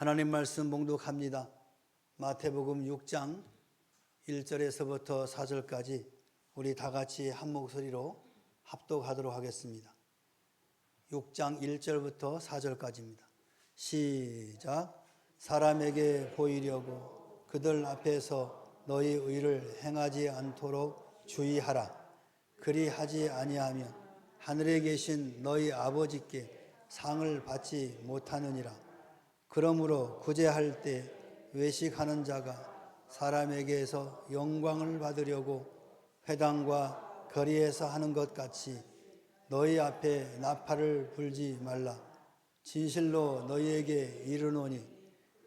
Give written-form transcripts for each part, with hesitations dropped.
하나님 말씀 봉독합니다. 마태복음 6장 1절에서부터 4절까지 우리 다 같이 한 목소리로 합독하도록 하겠습니다. 6장 1절부터 4절까지입니다. 시작. 사람에게 보이려고 그들 앞에서 너희 의를 행하지 않도록 주의하라. 그리하지 아니하면 하늘에 계신 너희 아버지께 상을 받지 못하느니라. 그러므로 구제할 때 외식하는 자가 사람에게서 영광을 받으려고 회당과 거리에서 하는 것 같이 너희 앞에 나팔을 불지 말라. 진실로 너희에게 이르노니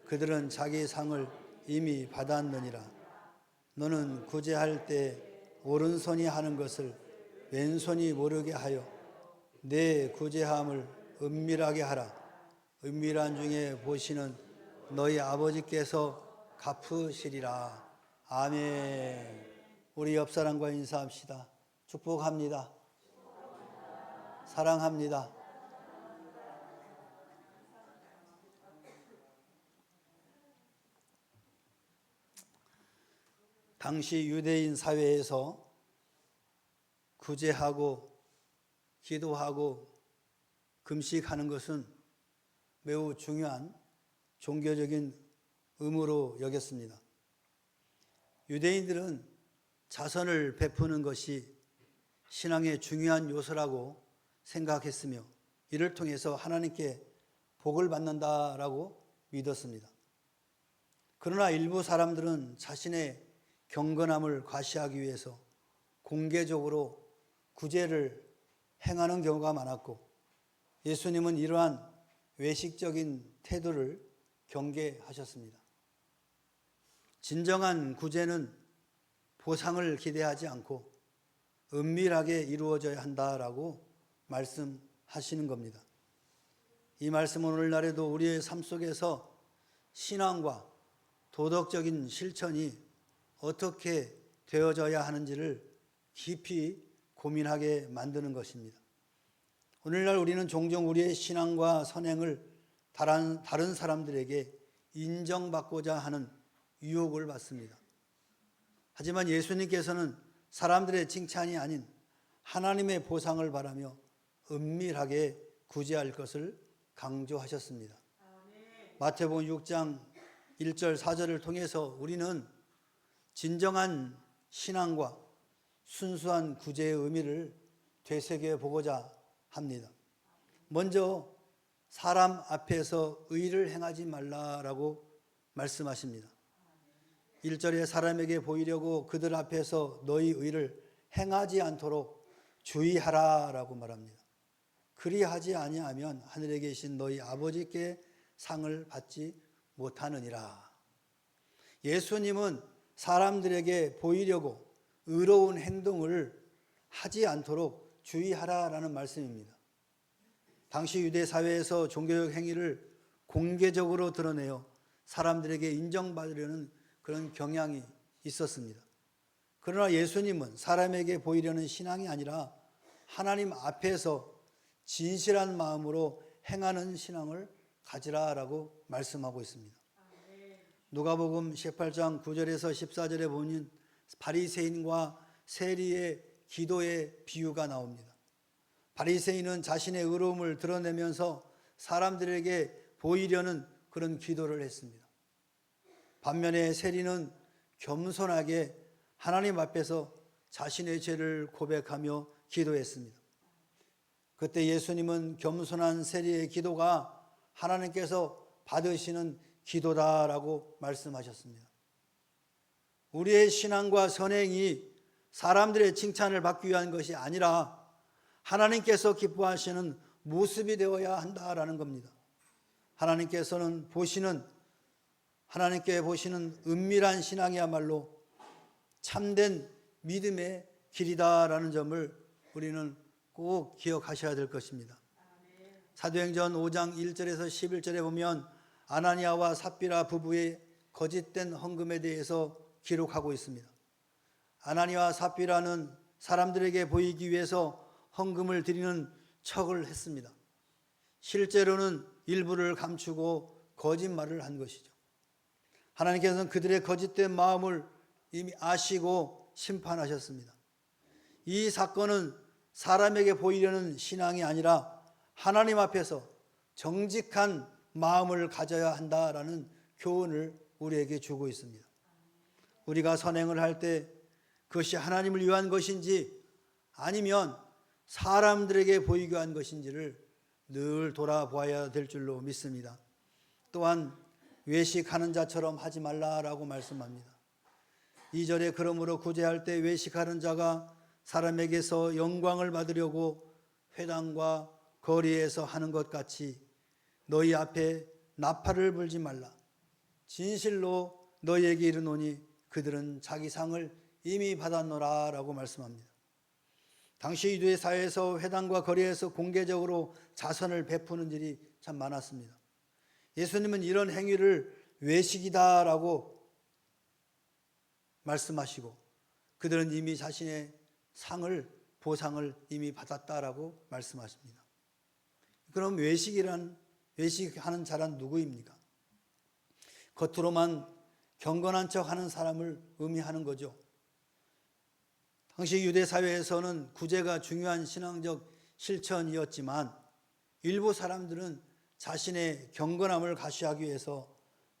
그들은 자기 상을 이미 받았느니라. 너는 구제할 때 오른손이 하는 것을 왼손이 모르게 하여 내 구제함을 은밀하게 하라. 은밀한 중에 보시는 너희 아버지께서 갚으시리라. 아멘. 우리 옆사람과 인사합시다. 축복합니다. 사랑합니다. 당시 유대인 사회에서 구제하고 기도하고 금식하는 것은 매우 중요한 종교적인 의무로 여겼습니다. 유대인들은 자선을 베푸는 것이 신앙의 중요한 요소라고 생각했으며 이를 통해서 하나님께 복을 받는다라고 믿었습니다. 그러나 일부 사람들은 자신의 경건함을 과시하기 위해서 공개적으로 구제를 행하는 경우가 많았고 예수님은 이러한 외식적인 태도를 경계하셨습니다. 진정한 구제는 보상을 기대하지 않고 은밀하게 이루어져야 한다라고 말씀하시는 겁니다. 이 말씀은 오늘날에도 우리의 삶 속에서 신앙과 도덕적인 실천이 어떻게 되어져야 하는지를 깊이 고민하게 만드는 것입니다. 오늘날 우리는 종종 우리의 신앙과 선행을 다른 사람들에게 인정받고자 하는 유혹을 받습니다. 하지만 예수님께서는 사람들의 칭찬이 아닌 하나님의 보상을 바라며 은밀하게 구제할 것을 강조하셨습니다. 마태복음 6장 1절 4절을 통해서 우리는 진정한 신앙과 순수한 구제의 의미를 되새겨 보고자 합니다. 먼저 사람 앞에서 의를 행하지 말라라고 말씀하십니다. 1절에 사람에게 보이려고 그들 앞에서 너희 의를 행하지 않도록 주의하라라고 말합니다. 그리하지 아니하면 하늘에 계신 너희 아버지께 상을 받지 못하느니라. 예수님은 사람들에게 보이려고 의로운 행동을 하지 않도록 주의하라라는 말씀입니다. 당시 유대 사회에서 종교적 행위를 공개적으로 드러내어 사람들에게 인정받으려는 그런 경향이 있었습니다. 그러나 예수님은 사람에게 보이려는 신앙이 아니라 하나님 앞에서 진실한 마음으로 행하는 신앙을 가지라라고 말씀하고 있습니다. 누가복음 18장 9절에서 14절에 보면 바리새인과 세리의 기도의 비유가 나옵니다. 바리새인은 자신의 의로움을 드러내면서 사람들에게 보이려는 그런 기도를 했습니다. 반면에 세리는 겸손하게 하나님 앞에서 자신의 죄를 고백하며 기도했습니다. 그때 예수님은 겸손한 세리의 기도가 하나님께서 받으시는 기도다라고 말씀하셨습니다. 우리의 신앙과 선행이 사람들의 칭찬을 받기 위한 것이 아니라 하나님께서 기뻐하시는 모습이 되어야 한다라는 겁니다. 하나님께서는 하나님께 보시는 은밀한 신앙이야말로 참된 믿음의 길이다라는 점을 우리는 꼭 기억하셔야 될 것입니다. 사도행전 5장 1절에서 11절에 보면 아나니아와 삽비라 부부의 거짓된 헌금에 대해서 기록하고 있습니다. 아나니아와 삽비라는 사람들에게 보이기 위해서 헌금을 드리는 척을 했습니다. 실제로는 일부를 감추고 거짓말을 한 것이죠. 하나님께서는 그들의 거짓된 마음을 이미 아시고 심판하셨습니다. 이 사건은 사람에게 보이려는 신앙이 아니라 하나님 앞에서 정직한 마음을 가져야 한다라는 교훈을 우리에게 주고 있습니다. 우리가 선행을 할 때 그것이 하나님을 위한 것인지 아니면 사람들에게 보이기 위한 것인지를 늘 돌아보아야 될 줄로 믿습니다. 또한 외식하는 자처럼 하지 말라라고 말씀합니다. 2절에 그러므로 구제할 때 외식하는 자가 사람에게서 영광을 받으려고 회당과 거리에서 하는 것 같이 너희 앞에 나팔을 불지 말라. 진실로 너희에게 이르노니 그들은 자기 상을 이미 받았노라 라고 말씀합니다. 당시 유대 사회에서 회당과 거리에서 공개적으로 자선을 베푸는 일이 참 많았습니다. 예수님은 이런 행위를 외식이다라고 말씀하시고 그들은 이미 자신의 상을 보상을 이미 받았다라고 말씀하십니다. 그럼 외식하는 자란 누구입니까? 겉으로만 경건한 척하는 사람을 의미하는 거죠. 당시 유대 사회에서는 구제가 중요한 신앙적 실천이었지만 일부 사람들은 자신의 경건함을 가시하기 위해서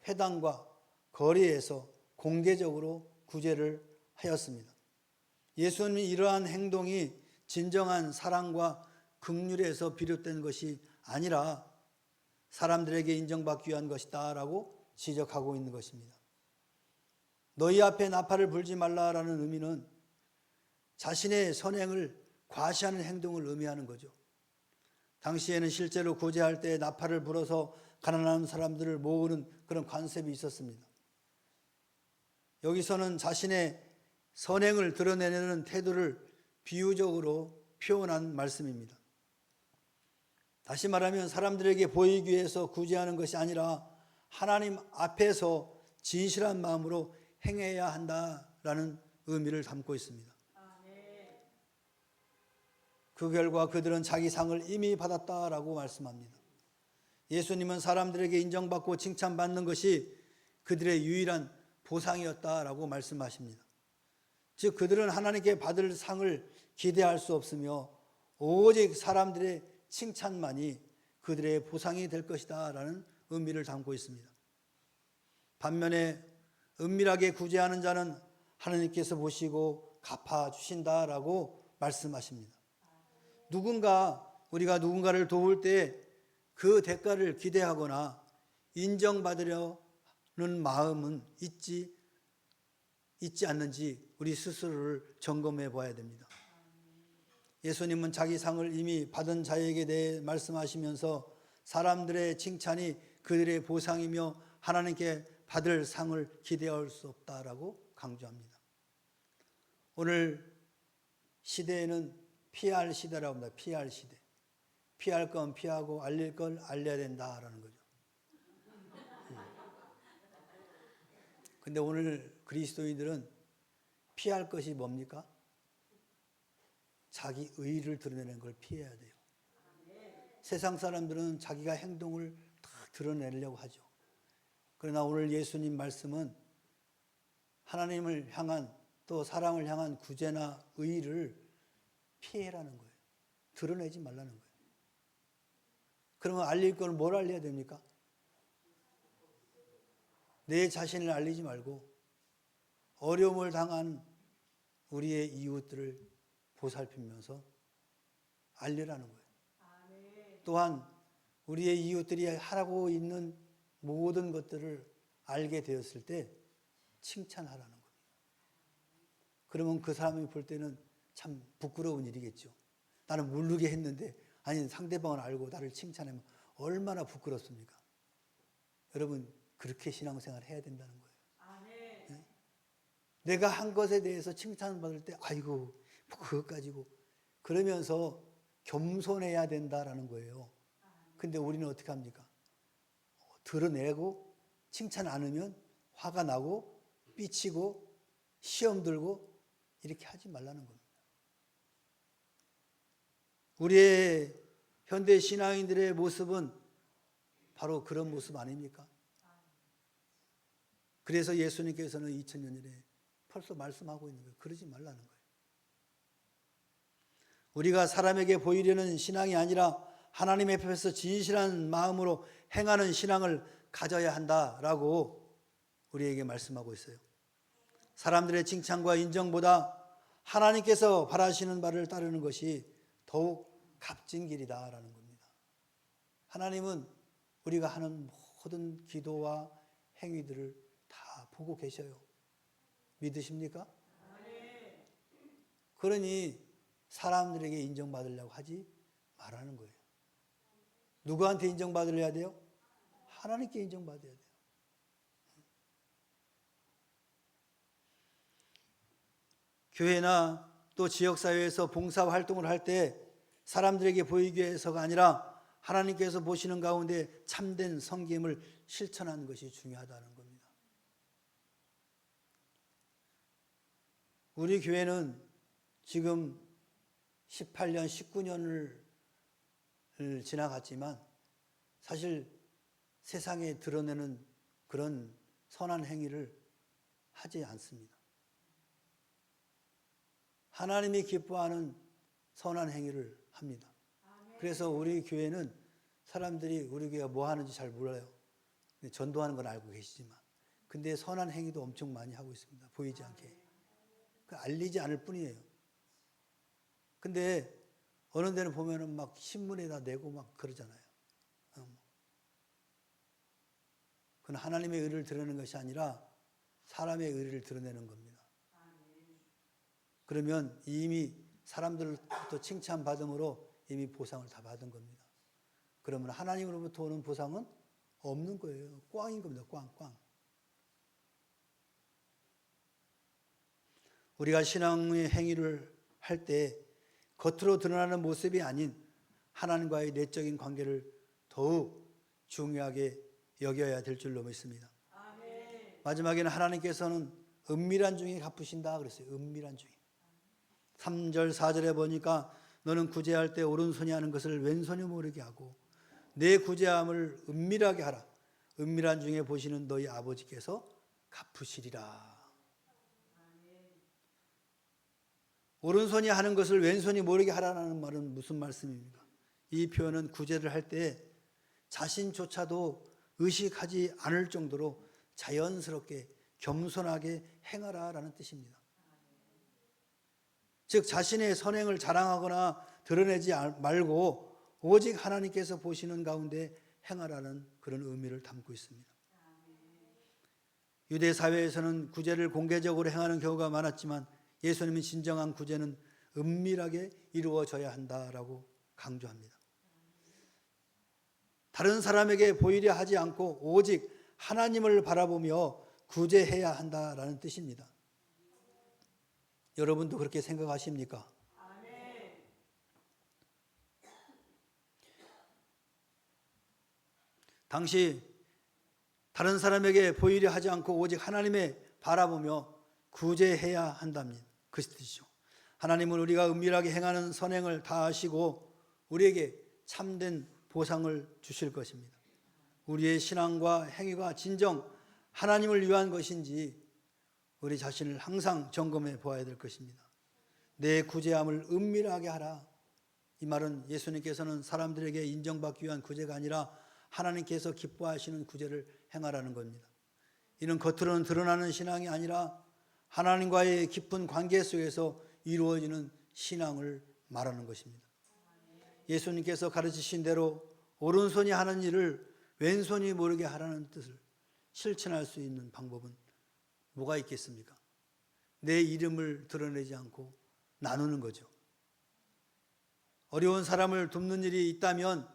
회당과 거리에서 공개적으로 구제를 하였습니다. 예수님이 이러한 행동이 진정한 사랑과 긍휼에서 비롯된 것이 아니라 사람들에게 인정받기 위한 것이다 라고 지적하고 있는 것입니다. 너희 앞에 나팔을 불지 말라라는 의미는 자신의 선행을 과시하는 행동을 의미하는 거죠. 당시에는 실제로 구제할 때 나팔을 불어서 가난한 사람들을 모으는 그런 관습이 있었습니다. 여기서는 자신의 선행을 드러내는 태도를 비유적으로 표현한 말씀입니다. 다시 말하면 사람들에게 보이기 위해서 구제하는 것이 아니라 하나님 앞에서 진실한 마음으로 행해야 한다라는 의미를 담고 있습니다. 그 결과 그들은 자기 상을 이미 받았다라고 말씀합니다. 예수님은 사람들에게 인정받고 칭찬받는 것이 그들의 유일한 보상이었다라고 말씀하십니다. 즉 그들은 하나님께 받을 상을 기대할 수 없으며 오직 사람들의 칭찬만이 그들의 보상이 될 것이다 라는 의미를 담고 있습니다. 반면에 은밀하게 구제하는 자는 하나님께서 보시고 갚아주신다라고 말씀하십니다. 우리가 누군가를 도울 때 그 대가를 기대하거나 인정받으려는 마음은 있지 않는지 우리 스스로를 점검해 봐야 됩니다. 예수님은 자기 상을 이미 받은 자에게 대해 말씀하시면서 사람들의 칭찬이 그들의 보상이며 하나님께 받을 상을 기대할 수 없다라고 강조합니다. 오늘 시대에는 PR 시대라고 합니다. PR 시대. 피할 건 피하고 알릴 건 알려야 된다라는 거죠. 근데 오늘 그리스도인들은 피할 것이 뭡니까? 자기 의의를 드러내는 걸 피해야 돼요. 세상 사람들은 자기가 행동을 다 드러내려고 하죠. 그러나 오늘 예수님 말씀은 하나님을 향한 또 사람을 향한 구제나 의의를 피해라는 거예요. 드러내지 말라는 거예요. 그러면 알릴 걸 뭘 알려야 됩니까? 내 자신을 알리지 말고 어려움을 당한 우리의 이웃들을 보살피면서 알리라는 거예요. 또한 우리의 이웃들이 하라고 있는 모든 것들을 알게 되었을 때 칭찬하라는 겁니다. 그러면 그 사람이 볼 때는 참 부끄러운 일이겠죠. 나는 모르게 했는데 아니 상대방을 알고 나를 칭찬하면 얼마나 부끄럽습니까? 여러분 그렇게 신앙생활 해야 된다는 거예요. 네? 내가 한 것에 대해서 칭찬받을 때 아이고 뭐 그것 가지고 그러면서 겸손해야 된다라는 거예요. 근데 우리는 어떻게 합니까? 드러내고 칭찬 안 하면 화가 나고 삐치고 시험 들고 이렇게 하지 말라는 겁니다. 우리의 현대 신앙인들의 모습은 바로 그런 모습 아닙니까? 그래서 예수님께서는 2000년 전에 벌써 말씀하고 있는 거예요. 그러지 말라는 거예요. 우리가 사람에게 보이려는 신앙이 아니라 하나님 앞에서 진실한 마음으로 행하는 신앙을 가져야 한다라고 우리에게 말씀하고 있어요. 사람들의 칭찬과 인정보다 하나님께서 바라시는 바를 따르는 것이 더욱 값진 길이다라는 겁니다. 하나님은 우리가 하는 모든 기도와 행위들을 다 보고 계셔요. 믿으십니까? 그러니 사람들에게 인정받으려고 하지 말라는 거예요. 누구한테 인정받으려야 돼요? 하나님께 인정받아야 돼요. 교회나 또 지역사회에서 봉사활동을 할 때 사람들에게 보이기 위해서가 아니라 하나님께서 보시는 가운데 참된 섬김을 실천하는 것이 중요하다는 겁니다. 우리 교회는 지금 18년, 19년을 지나갔지만 사실 세상에 드러내는 그런 선한 행위를 하지 않습니다. 하나님이 기뻐하는 선한 행위를 합니다. 그래서 우리 교회는 사람들이 우리 교회가 뭐 하는지 잘 몰라요. 전도하는 건 알고 계시지만. 근데 선한 행위도 엄청 많이 하고 있습니다. 보이지 않게. 알리지 않을 뿐이에요. 근데 어느 데는 보면은 막 신문에다 내고 막 그러잖아요. 그건 하나님의 의를 드러내는 것이 아니라 사람의 의를 드러내는 겁니다. 그러면 이미 사람들로부터 칭찬받음으로 이미 보상을 다 받은 겁니다. 그러면 하나님으로부터 오는 보상은 없는 거예요. 꽝인 겁니다. 꽝. 우리가 신앙의 행위를 할 때 겉으로 드러나는 모습이 아닌 하나님과의 내적인 관계를 더욱 중요하게 여겨야 될 줄로 믿습니다. 마지막에는 하나님께서는 은밀한 중에 갚으신다 그랬어요. 은밀한 중에. 3절 4절에 보니까 너는 구제할 때 오른손이 하는 것을 왼손이 모르게 하고 내 구제함을 은밀하게 하라. 은밀한 중에 보시는 너희 아버지께서 갚으시리라. 오른손이 하는 것을 왼손이 모르게 하라는 말은 무슨 말씀입니까? 이 표현은 구제를 할 때 자신조차도 의식하지 않을 정도로 자연스럽게 겸손하게 행하라라는 뜻입니다. 즉 자신의 선행을 자랑하거나 드러내지 말고 오직 하나님께서 보시는 가운데 행하라는 그런 의미를 담고 있습니다. 유대 사회에서는 구제를 공개적으로 행하는 경우가 많았지만 예수님은 진정한 구제는 은밀하게 이루어져야 한다라고 강조합니다. 다른 사람에게 보이려 하지 않고 오직 하나님을 바라보며 구제해야 한다라는 뜻입니다. 여러분도 그렇게 생각하십니까? 당시 다른 사람에게 보이려 하지 않고 오직 하나님을 바라보며 구제해야 한답니다. 그 뜻이죠. 하나님은 우리가 은밀하게 행하는 선행을 다 아시고 우리에게 참된 보상을 주실 것입니다. 우리의 신앙과 행위가 진정 하나님을 위한 것인지 우리 자신을 항상 점검해 보아야 될 것입니다. 내 구제함을 은밀하게 하라. 이 말은 예수님께서는 사람들에게 인정받기 위한 구제가 아니라 하나님께서 기뻐하시는 구제를 행하라는 겁니다. 이는 겉으로는 드러나는 신앙이 아니라 하나님과의 깊은 관계 속에서 이루어지는 신앙을 말하는 것입니다. 예수님께서 가르치신 대로 오른손이 하는 일을 왼손이 모르게 하라는 뜻을 실천할 수 있는 방법은 뭐가 있겠습니까? 내 이름을 드러내지 않고 나누는 거죠. 어려운 사람을 돕는 일이 있다면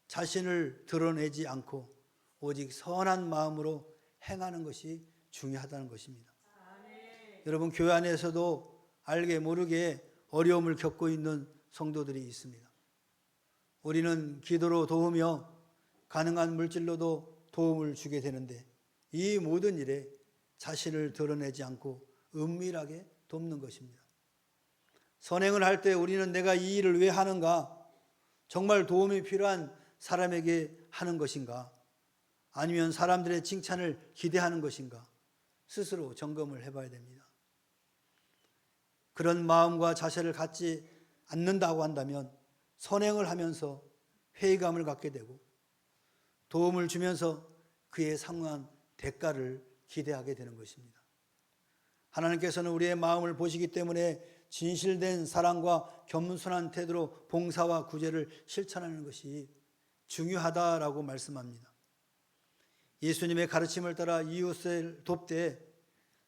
자신을 드러내지 않고 오직 선한 마음으로 행하는 것이 중요하다는 것입니다. 여러분, 교회 안에서도 알게 모르게 어려움을 겪고 있는 성도들이 있습니다. 우리는 기도로 도우며 가능한 물질로도 도움을 주게 되는데 이 모든 일에 자신을 드러내지 않고 은밀하게 돕는 것입니다. 선행을 할 때 우리는 내가 이 일을 왜 하는가? 정말 도움이 필요한 사람에게 하는 것인가? 아니면 사람들의 칭찬을 기대하는 것인가? 스스로 점검을 해봐야 됩니다. 그런 마음과 자세를 갖지 않는다고 한다면 선행을 하면서 회의감을 갖게 되고 도움을 주면서 그에 상응한 대가를 기대하게 되는 것입니다. 하나님께서는 우리의 마음을 보시기 때문에 진실된 사랑과 겸손한 태도로 봉사와 구제를 실천하는 것이 중요하다라고 말씀합니다. 예수님의 가르침을 따라 이웃을 돕되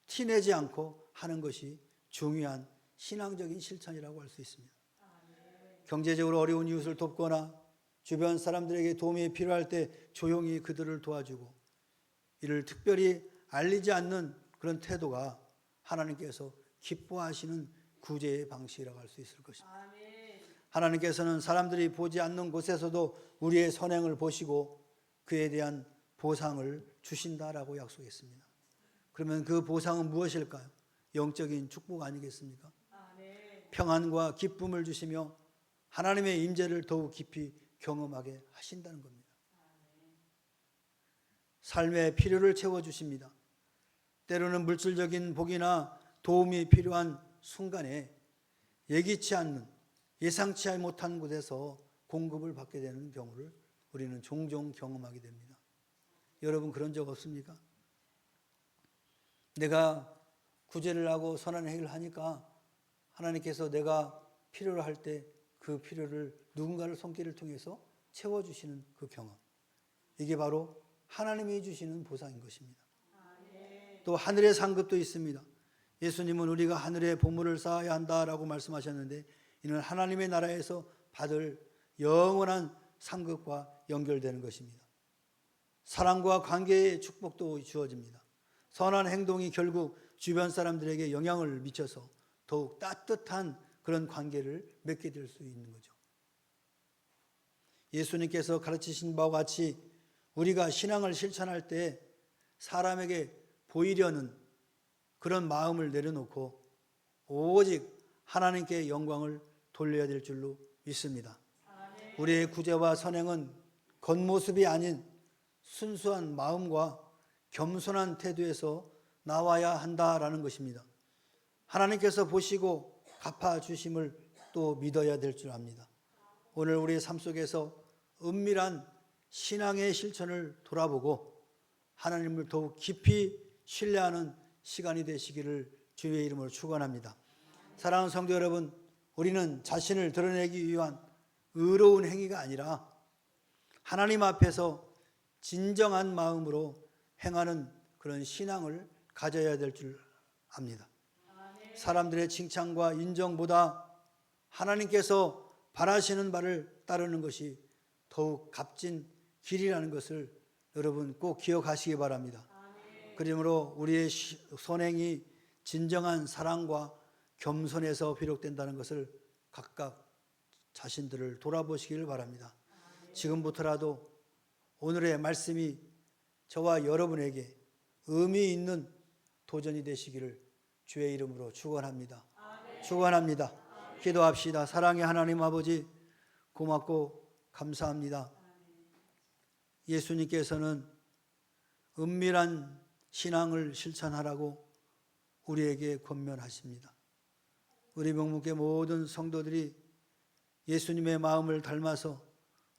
티내지 않고 하는 것이 중요한 신앙적인 실천이라고 할 수 있습니다. 경제적으로 어려운 이웃을 돕거나 주변 사람들에게 도움이 필요할 때 조용히 그들을 도와주고 이를 특별히 알리지 않는 그런 태도가 하나님께서 기뻐하시는 구제의 방식이라고 할 수 있을 것입니다. 하나님께서는 사람들이 보지 않는 곳에서도 우리의 선행을 보시고 그에 대한 보상을 주신다라고 약속했습니다. 그러면 그 보상은 무엇일까요? 영적인 축복 아니겠습니까? 평안과 기쁨을 주시며 하나님의 임재를 더욱 깊이 경험하게 하신다는 겁니다. 삶의 필요를 채워주십니다. 때로는 물질적인 복이나 도움이 필요한 순간에 예기치 않는, 예상치 못한 곳에서 공급을 받게 되는 경우를 우리는 종종 경험하게 됩니다. 여러분 그런 적 없습니까? 내가 구제를 하고 선한 행위를 하니까 하나님께서 내가 필요로 할 때 그 필요를 누군가를 손길을 통해서 채워주시는 그 경험. 이게 바로 하나님이 주시는 보상인 것입니다. 또 하늘의 상급도 있습니다. 예수님은 우리가 하늘에 보물을 쌓아야 한다라고 말씀하셨는데 이는 하나님의 나라에서 받을 영원한 상급과 연결되는 것입니다. 사랑과 관계의 축복도 주어집니다. 선한 행동이 결국 주변 사람들에게 영향을 미쳐서 더욱 따뜻한 그런 관계를 맺게 될 수 있는 거죠. 예수님께서 가르치신 바와 같이 우리가 신앙을 실천할 때 사람에게 보이려는 그런 마음을 내려놓고 오직 하나님께 영광을 돌려야 될 줄로 믿습니다. 우리의 구제와 선행은 겉모습이 아닌 순수한 마음과 겸손한 태도에서 나와야 한다라는 것입니다. 하나님께서 보시고 갚아주심을 또 믿어야 될 줄 압니다. 오늘 우리의 삶 속에서 은밀한 신앙의 실천을 돌아보고 하나님을 더욱 깊이 신뢰하는 시간이 되시기를 주의 이름으로 축원합니다. 사랑하는 성도 여러분, 우리는 자신을 드러내기 위한 의로운 행위가 아니라 하나님 앞에서 진정한 마음으로 행하는 그런 신앙을 가져야 될 줄 압니다. 사람들의 칭찬과 인정보다 하나님께서 바라시는 바를 따르는 것이 더욱 값진 길이라는 것을 여러분 꼭 기억하시기 바랍니다. 그러므로 우리의 선행이 진정한 사랑과 겸손에서 비롯된다는 것을 각각 자신들을 돌아보시길 바랍니다. 지금부터라도 오늘의 말씀이 저와 여러분에게 의미 있는 도전이 되시기를 주의 이름으로 축원합니다. 축원합니다. 기도합시다. 사랑의 하나님 아버지, 고맙고 감사합니다. 예수님께서는 은밀한 신앙을 실천하라고 우리에게 권면하십니다. 우리 명목의 모든 성도들이 예수님의 마음을 닮아서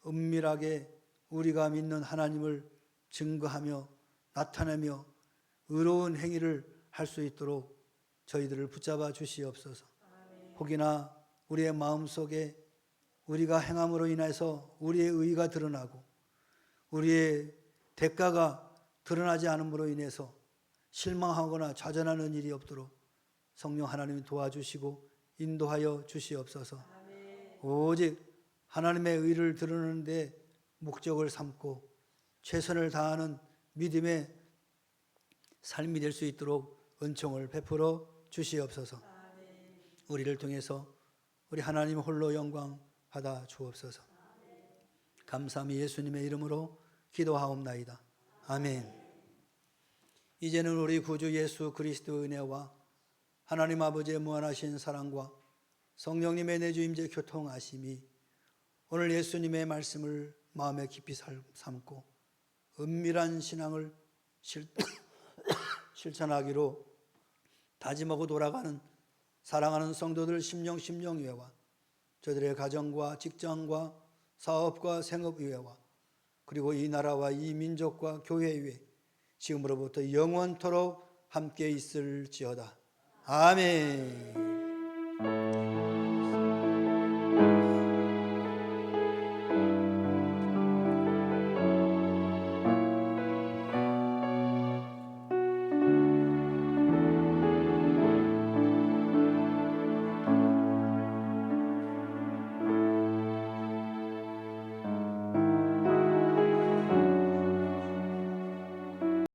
은밀하게 우리가 믿는 하나님을 증거하며 나타내며 의로운 행위를 할 수 있도록 저희들을 붙잡아 주시옵소서. 혹이나 우리의 마음속에 우리가 행함으로 인해서 우리의 의의가 드러나고 우리의 대가가 드러나지 않음으로 인해서 실망하거나 좌절하는 일이 없도록 성령 하나님이 도와주시고 인도하여 주시옵소서. 오직 하나님의 의를 드러내는 데 목적을 삼고 최선을 다하는 믿음의 삶이 될 수 있도록 은총을 베풀어 주시옵소서. 우리를 통해서 우리 하나님 홀로 영광 받아 주옵소서. 감사함이 예수님의 이름으로 기도하옵나이다. 아멘. 이제는 우리 구주 예수 그리스도의 은혜와 하나님 아버지의 무한하신 사랑과 성령님의 내주 임재 교통하심이 오늘 예수님의 말씀을 마음에 깊이 삼고 은밀한 신앙을 실천하기로 다짐하고 돌아가는 사랑하는 성도들 심령의회와 저들의 가정과 직장과 사업과 생업의회와 그리고 이 나라와 이 민족과 교회의회 지금으로부터 영원토록 함께 있을지어다. 아멘.